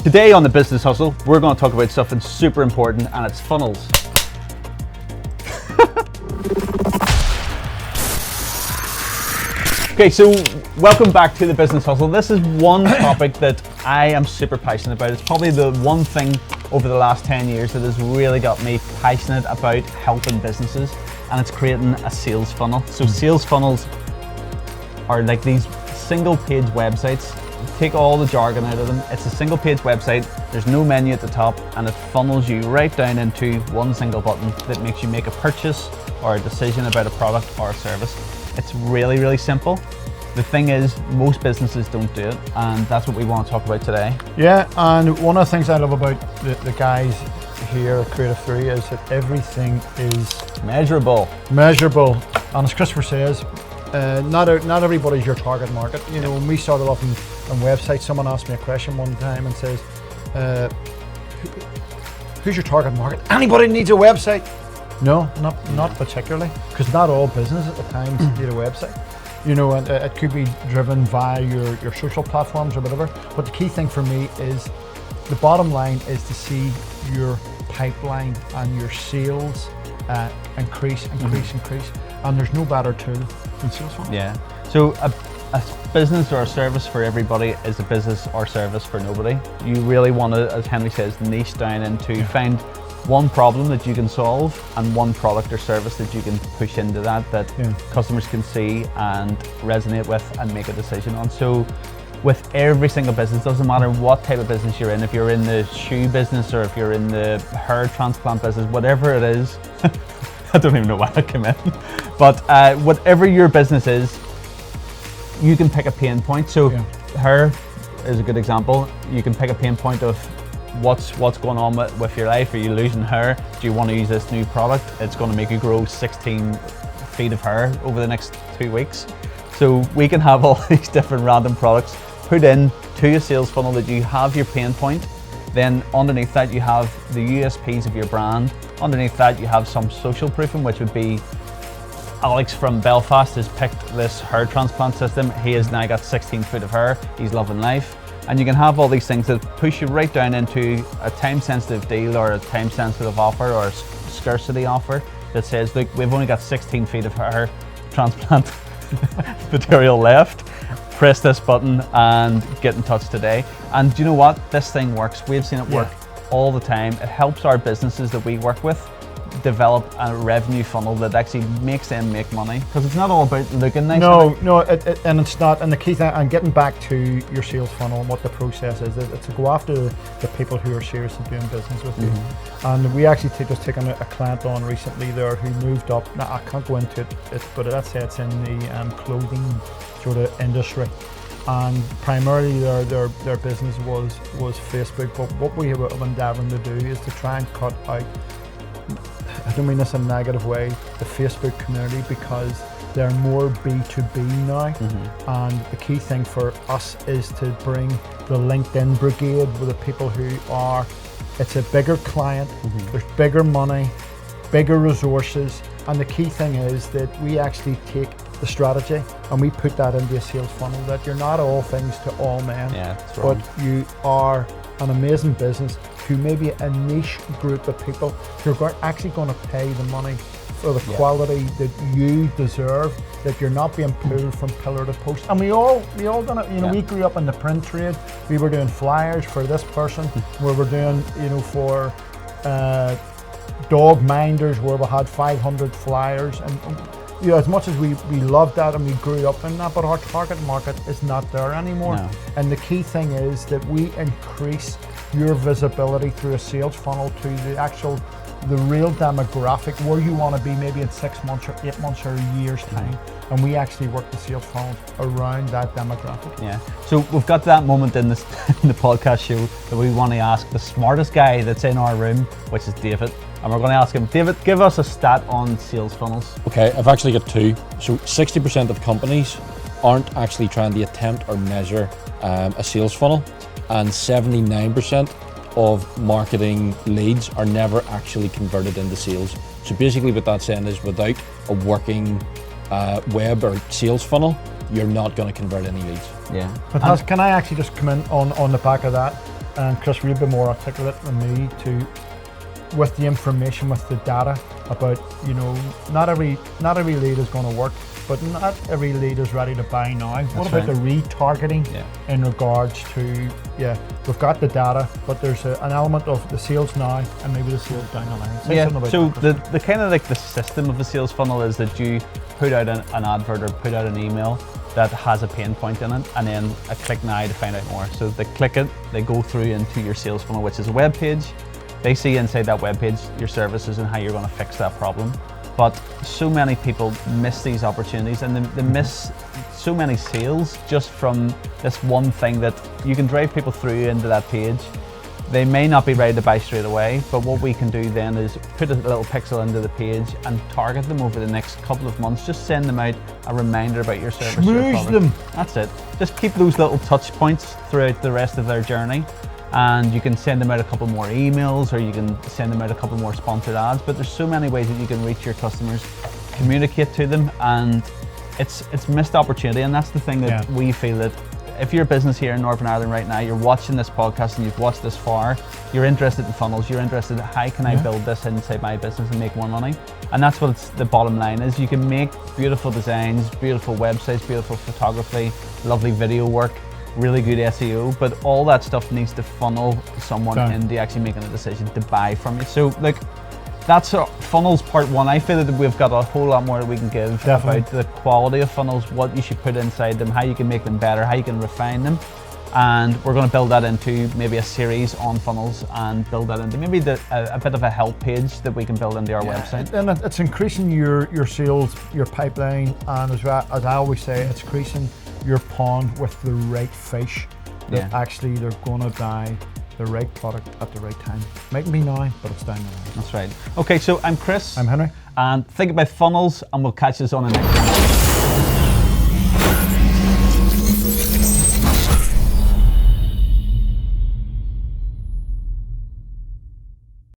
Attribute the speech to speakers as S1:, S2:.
S1: Today on the Business Hustle, we're going to talk about something super important, and it's funnels. Okay, so welcome back to the Business Hustle. This is one topic that I am super passionate about. It's probably the one thing over the last 10 years that has really got me passionate about helping businesses, and it's creating a sales funnel. So sales funnels are like these single page websites. Take all the jargon out of them. It's a single page website, there's no menu at the top, and it funnels you right down into one single button that makes you make a purchase or a decision about a product or a service. It's really, really simple. The thing is, most businesses don't do it, and that's what we want to talk about today.
S2: Yeah, and one of the things I love about the guys here at Creative 3 is that everything is
S1: Measurable.
S2: measurable. And as Christopher says, not everybody's your target market. You know, when we started off on websites, someone asked me a question one time and says, who's your target market? Anybody needs a website? No, not particularly, because not all business at the time need a website. You know, and it could be driven via your social platforms or whatever. But the key thing for me is the bottom line is to see your pipeline and your sales increase. And there's no better tool than sales funnel.
S1: Yeah. So a business or a service for everybody is a business or service for nobody. You really want to, as Henry says, niche down into find one problem that you can solve and one product or service that you can push into that customers can see and resonate with and make a decision on. So with every single business, doesn't matter what type of business you're in, if you're in the shoe business or if you're in the hair transplant business, whatever it is, I don't even know why I came in, but whatever your business is, you can pick a pain point. So hair is a good example. You can pick a pain point of what's going on with your life. Are you losing hair? Do you want to use this new product? It's going to make you grow 16 feet of hair over the next 2 weeks. So we can have all these different random products put in to a sales funnel that you have your pain point. Then underneath that you have the USPs of your brand. Underneath that you have some social proofing, which would be Alex from Belfast has picked this hair transplant system. He has now got 16 foot of hair. He's loving life. And you can have all these things that push you right down into a time-sensitive deal or a time-sensitive offer or a scarcity offer that says, look, we've only got 16 feet of hair transplant material left. Press this button and get in touch today. And do you know what? This thing works. We've seen it work all the time. It helps our businesses that we work with develop a revenue funnel that actually makes them make money, because it's not all about looking nice.
S2: No, and it's not. And the key thing, and getting back to your sales funnel and what the process is, it's to go after the people who are seriously doing business with you. And we actually just taken a client on recently there who moved up. Now I can't go into it, but let's say it's in the clothing sort of industry. And primarily their business was Facebook. But what we were endeavouring to do is to try and cut out, I don't mean this in a negative way, the Facebook community, because they're more B2B now. And the key thing for us is to bring the LinkedIn brigade with the people who are, it's a bigger client, there's bigger money, bigger resources. And the key thing is that we actually take the strategy and we put that into a sales funnel, that you're not all things to all men, but you are an amazing business who may be a niche group of who are actually going to pay the money for the quality that you deserve, that you're not being pulled from pillar to post. And we all done it. You know, we grew up in the print trade. We were doing flyers for this person, we were doing, you know, for dog minders where we had 500 flyers, and you know, as much as we loved that and we grew up in that, but our target market is not there anymore. And the key thing is that we increase your visibility through a sales funnel to the real demographic where you want to be maybe in 6 months or 8 months or a year's time. And we actually work the sales funnels around that demographic.
S1: Yeah. So we've got that moment in the podcast show that we want to ask the smartest guy that's in our room, which is David. And we're going to ask him, David, give us a stat on sales funnels.
S3: Okay, I've actually got two. So 60% of companies aren't actually trying to attempt or measure a sales funnel, and 79% of marketing leads are never actually converted into sales. So basically what that's saying is without a working web or sales funnel, you're not going to convert any leads.
S1: Yeah.
S2: But can I actually just come in on the back of that? and Chris, you've been more articulate than me with the information, with the data about, you know, not every lead is going to work, but not every lead is ready to buy now. What about the retargeting in regards to, we've got the data, but there's an element of the sales now and maybe the sales down the line. Say something about
S1: so
S2: that,
S1: the kind of like the system of a sales funnel is that you put out an advert or put out an email that has a pain point in it, and then a click now to find out more. So they click it, they go through into your sales funnel, which is a web page. They see inside that web page your services and how you're going to fix that problem. But so many people miss these opportunities, and they miss so many sales just from this one thing that you can drive people through into that page. They may not be ready to buy straight away, but what we can do then is put a little pixel into the page and target them over the next couple of months. Just send them out a reminder about your service.
S2: Schmooze them.
S1: That's it. Just keep those little touch points throughout the rest of their journey. And you can send them out a couple more emails, or you can send them out a couple more sponsored ads. But there's so many ways that you can reach your customers, communicate to them, and it's missed opportunity. And that's the thing that we feel, that if you're a business here in Northern Ireland right now, you're watching this podcast and you've watched this far, you're interested in funnels, you're interested in how can I build this inside my business and make more money. And that's what the bottom line is. You can make beautiful designs, beautiful websites, beautiful photography, lovely video work, really good SEO, but all that stuff needs to funnel someone into actually making a decision to buy from you. So like, that's funnels part one. I feel that we've got a whole lot more that we can give about the quality of funnels, what you should put inside them, how you can make them better, how you can refine them. And we're going to build that into maybe a series on funnels, and build that into maybe a bit of a help page that we can build into our website.
S2: And it's increasing your sales, your pipeline, and as I always say, it's increasing your pond with the right fish that actually they're going to buy the right product at the right time. Mightn't be now, but it's down the line.
S1: That's right. Okay, so I'm Chris.
S2: I'm Henry.
S1: And think about funnels, and we'll catch us on the next one.